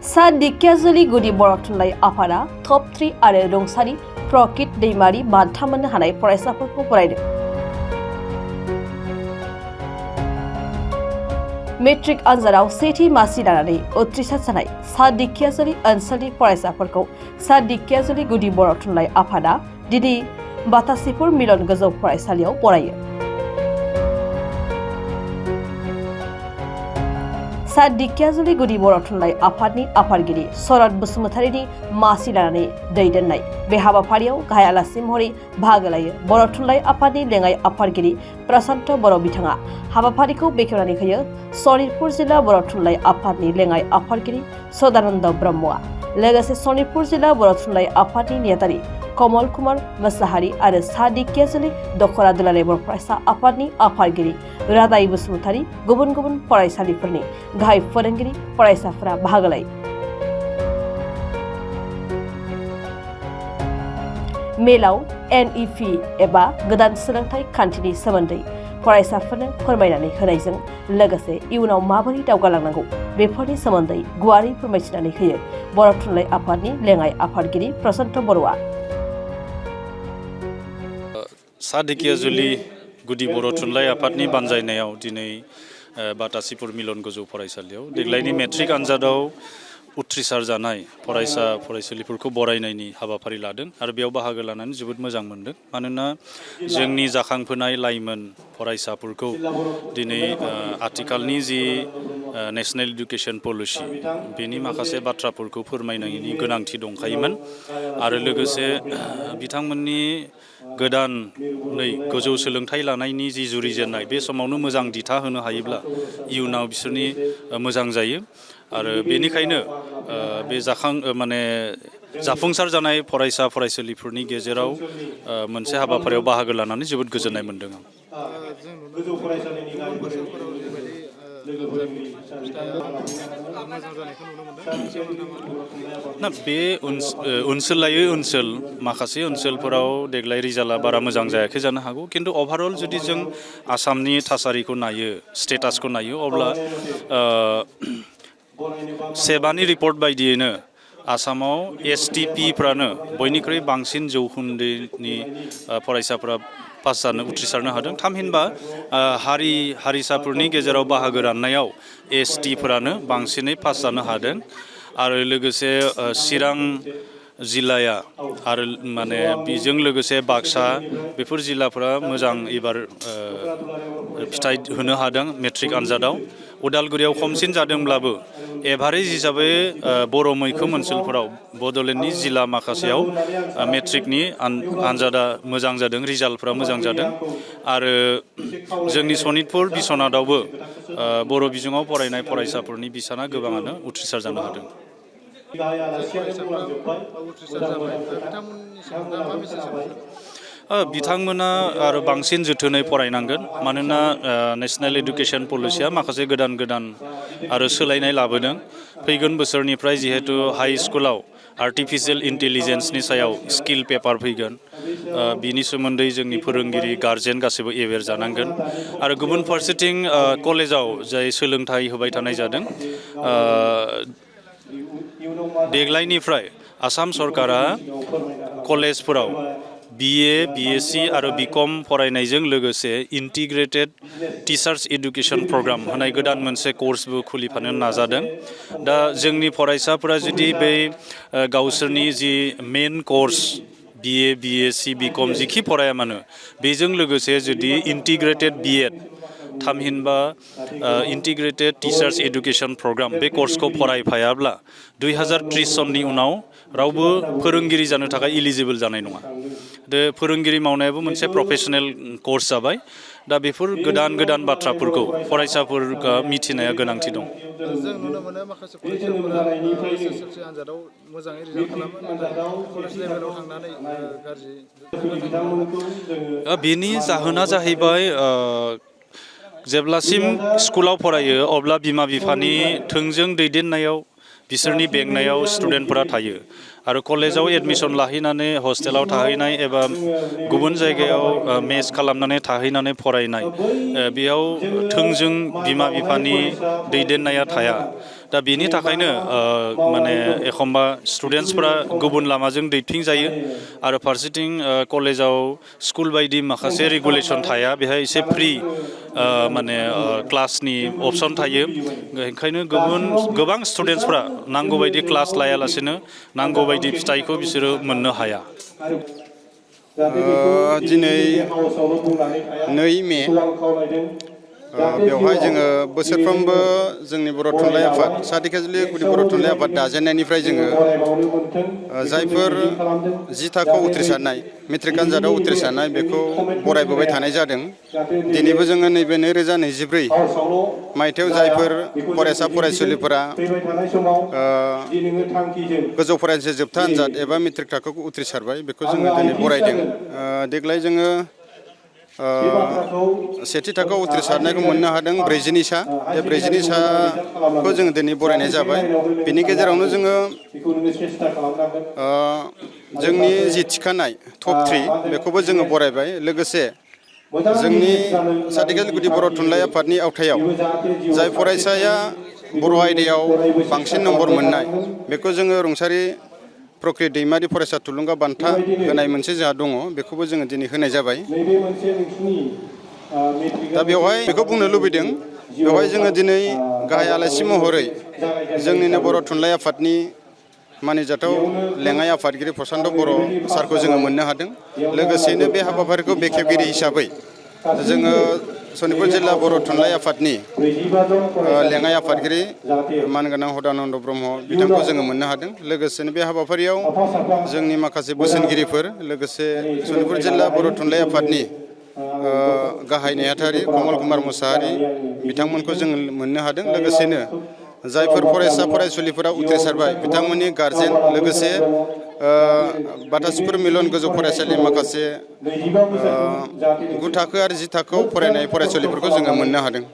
सा दिखियाजुलि गुदि बर' थुनलाइ आफादा टप 3 आरो रुंसारि प्रकित दैमारि बान्था मोननो हानाय फरायसाफोरखौ बरायदों। मेट्रिक आनजादाव सेथि मासि लानानै उथ्रिसार जानाय सा दिखियाजुलि ओनसोलनि फरायसाफोरखौ सा दिखियाजुलि गुदि बर' थुनलाइ आफादा दिनै बातासिपुर मिलन गोजौ फरायसालियाव बरायो। सा दिखियाजुलि गुदि बर' थुनलाइ आफादनि आफादगिरि शरद बसुमतारीनि मासि लानानै दैदेननाय बे हाबाफारियाव गाहाय आलासि महरै बाहागो लायो बर' थुनलाइ आफादनि लेङाइ आफादगिरि प्रशान्त बर' बिथाङा हाबाफारिखौ बेखेवनानै होयो। सनितपुर जिल्ला बर' थुनलाइ आफादनि लेङाइ आफादगिरि सदानन्द ब्रह्मआ लोगोसे सनितपुर जिल्ला बर' थुनलाइ आफादनि नेहाथारि कमल कुमार मोसाहारि आरो सा दिखियाजुलि दखरा दुलाराय बर' फरायसा आफादनि आफादगिरि रादाय बसुमतारी गुबुन गुबुन फरायसालिफोरनि गाहाय फोरोंगिरि फरायसाफोरा बाहागो लायो। मेलाव NEP एबा गोदान सोलोंथाइ खान्थिनि सोमोन्दै फरायसाफोरनो फोरमायनानै होनायजों लोगोसे इयुनाव माबोरै दावगालांनांगौ बेफोरनि सोमोन्दै गुवारै फोरमायथिनानै होयो बर' थुनलाइ आफादनि लेङाइ आफादगिरि प्रशान्त बर'आ। सा दिखियाजुलि गुदि बर' थुनलाइ आफादनि बानजायनायाव दिनै बातासिपुर मिलन गोजौ फरायसालियाव देग्लायनि मेट्रिक आनजादाव उथ्रिसार जानाय फरायसा फरायसुलिफोरखौ बरायनायनि हाबाफारि लादों आरो बेयाव बाहागो लानानै जोबोद मोजां मोनदों। मानोना जोंनि जाखांफुनाय लाइमोन फरायसाफोरखौ दिनै आथिखालनि जि नेशनेल इडुकेसन पलिसि बेनि माखासे बाथ्राफोरखौ फोरमायनायनि गोनांथि दंखायोमोन आरो लोगोसे बिथांमोननि गोदानै गोजौ सोलोंथाइ लानायनि जि जुरिजेननाय बे समावनो मोजां दिथा होनो हायोब्ला इयुनाव बिसोरनि मोजां जायो आरो बेनिखायनो बे जाफुंसार जानाय फरायसा फरायसुलिफोरनि गेजेराव मोनसे हाबाफारियाव बाहागो लानानै जोबोद गोजोननाय मोन्दों आं। ना बे ओनसोल लायै ओनसोल माखासे ओनसोलफोराव देग्लाय रिजाल्टआ बारा मोजां जायाखै जानो हागौ, खिन्थु अभारअल जुदि जों आसामनि थासारिखौ नायो स्टेटासखौ नायो अब्ला सेबानि रिपर्ट बायदियैनो आसामाव STPफ्रानो बयनिख्रुइ बांसिन जौखोन्दोनि फरायसाफोरा पास जानो उथ्रिसारनो हादों। थामहिनबा हारिसाफोरनि गेजेराव बाहागो राननायाव STफोरानो बांसिनै पास जानो हादों आरो लोगोसे चिरां जिल्लाया आरो बेजों लोगोसे बाक्सा बेफोर जिल्लाफोरा मोजां एबार फिथाइ होनो हादों मेट्रिक आनजादाव। उदालगुरियाव खमसिन जादोंब्लाबो एभारेज हिसाबै बर' मैखोम ओनसोलफोराव बड'लेण्डनि जिल्ला माखासेयाव मेट्रिकनि आनजादा मोजां जादों, रिजाल्टफ्रा मोजां जादों आरो जोंनि सनितपुर बिस्वनाथावबो बर' बिजोङाव फरायनाय फरायसाफोरनि बिसाना गोबाङानो उथ्रिसार जानो हादों। बिथांमोना आरो बांसिन जोथोनै फरायनांगोन, मानोना नेशनेल इडुकेसन पलिसिया माखासे गोदान आरो सोलायनाय लाबोदों। फैगोन बोसोरनिफ्राय जिहेतु हाइ स्कुलाव आर्टिफिशियेल इन्टेलिजेन्सनि सायाव स्किल पेपार फैगोन, बिनि सोमोन्दै जोंनि फोरोंगिरि गार्जेन गासैबो एवेर जानांगोन आरो गुबुन फारसेथिं कलेजाव जाय सोलोंथाइ होबाय थानाय जादों देग्लायनिफ्राय आसाम सरकारा कलेजफोराव BA, BSc आरो BCom फरायनायजों लोगोसे इन्टिग्रेटेड टिचार्स इडुकेसन प्रग्राम होनाय गोदान मोनसे कर्सबो खुलिफानो नाजादों। दा जोंनि फरायसाफोरा जुदि बै गावसोरनि जि मेन कर्स BA, BSc, BCom जिखि फराया मानो बेजों लोगोसे जुदि इन्टिग्रेटेड B.Ed थामहिनबा इन्टिग्रेटेड टिचार्स इडुकेसन प्रग्राम बे कर्सखौ फरायफायाब्ला 2030 सननि उनाव रावबो फोरोंगिरि जानो थाखाय इलिजिबल जानाय नङा। दा फोरोंगिरि मावनायाबो मोनसे प्रफेसनेल कर्स जाबाय। दा बेफोर गोदान बाथ्राफोरखौ फरायसाफोरखौ मिथिनाया गोनांथि दं। जों नुनो मोनो माखासे फरायसाफोरा SSLC आनजादाव मोजाङै रिजाल्ट खालामो, नाथाय कलेज लेभेलाव थांनानै गाज्रि। बेनि जाहोना जाहैबाय जेब्लासिम स्कुलाव फरायो अब्ला बिमा बिफानि थोंजों दैदेननायाव बिसोरनि बेंनायाव स्टुडेन्टफोरा थायो आरो कलेजाव एडमिसन लाहैनानै हस्टेलाव थाहैनाय एबा गुबुन जायगायाव मेस खालामनानै थाहैनानै फरायनाय बेयाव थोंजों बिमा बिफानि दैदेननाया थाया। दा बेनि थाखायनो माने एखमबा स्टुडेन्टसफोरा गुबुन लामाजों दैथिंजायो आरो फारसेथिं कलेजाव स्कुल बायदि माखासे रेगुलेसन थाया बेहाय एसे फ्रि माने क्लासनि अपसन थायो ओंखायनो गोबां स्टुडेन्टसफ्रा नांगौ बायदि क्लास लायालासेनो नांगौ बायदि फिथाइखौ बिसोरो मोननो हाया। दिनै 2 मे बेवहाय जोङो बोसोरफ्रोमबो जोंनि बर' थुनलाइ आफाद सा धेकियाजुलि गुदि बर' थुनलाइ आफाद दाजेननायनिफ्राय जोङो जायफोर 10 थाखोआव उथ्रिसारनाय मेट्रिक आनजादाव उथ्रिसारनाय बेखौ बरायबोबाय थानाय जादों। दिनैबो जोङो नैबे 2024 मायथाइयाव जायफोर फरायसा फरायसुलिफोरा गोजौ फरायसालि जोबथा आनजाद एबा मेट्रिक थाखोखौ उथ्रिसारबाय बेखौ जोङो दिनै बरायदों। देग्लाय जोङो सेथि थाखोआव उथ्रिसारनायखौ मोननो हादों 42 सा बे 42 साखौ जोङो दिनै बरायनाय जाबाय। बेनि गेजेरावनो जोङो जोंनि जि थिखानाय टप 3 बेखौबो जोङो बरायबाय। लोगोसे जोंनि सा धेकियाजुलि गुदि बर' थुनलाइ आफादनि आवथायाव जाय फरायसाया बर' आयदायाव बांसिन नम्बर मोननाय बेखौ जोङो रुंसारि प्रकृत दैमारि फरायसा थुलुंगा बान्था होनाय मोनसे जोंहा दङ बेखौबो जोङो दिनै होनाय जाबाय। दा बेवहाय बेखौ बुंनो लुबैदों बेवहाय जोङो दिनै गाहाय आलासि महरै जोंनिनो बर' थुनलाइ आफादनि मानिजाथाव लेङाइ आफादगिरि प्रसान्त बर' सारखौ जोङो मोननो हादों। लोगोसेनो बे हाबाफारिखौ बेखेवगिरि हिसाबै जोङो सनितपुर जिल्ला बर' थुनलाइ आफादनि लेङाइ आफादगिरि मानगोनां हदानन्द ब्रह्म बिथांखौ जोङो मोननो हादों। लोगोसेनो बे हाबाफारियाव जोंनि माखासे बोसोनगिरिफोर लोगोसे सनितपुर जिल्ला बर' थुनलाइ आफादनि गाहाय नेहाथारि कमल कुमार मुसाहारि बिथांमोनखौ जों मोननो हादों। लोगोसेनो जायफोर फरायसा फरायसुलिफोरा उथ्रिसारबाय बिथांमोननि गारजेन लोगोसे बाथासिफोर मिलन गोजौ फरायसालि माखासे 9 थाखो आरो 10 थाखोआव फरायनाय फरायसुलिफोरखौ जोङो मोननो हादों।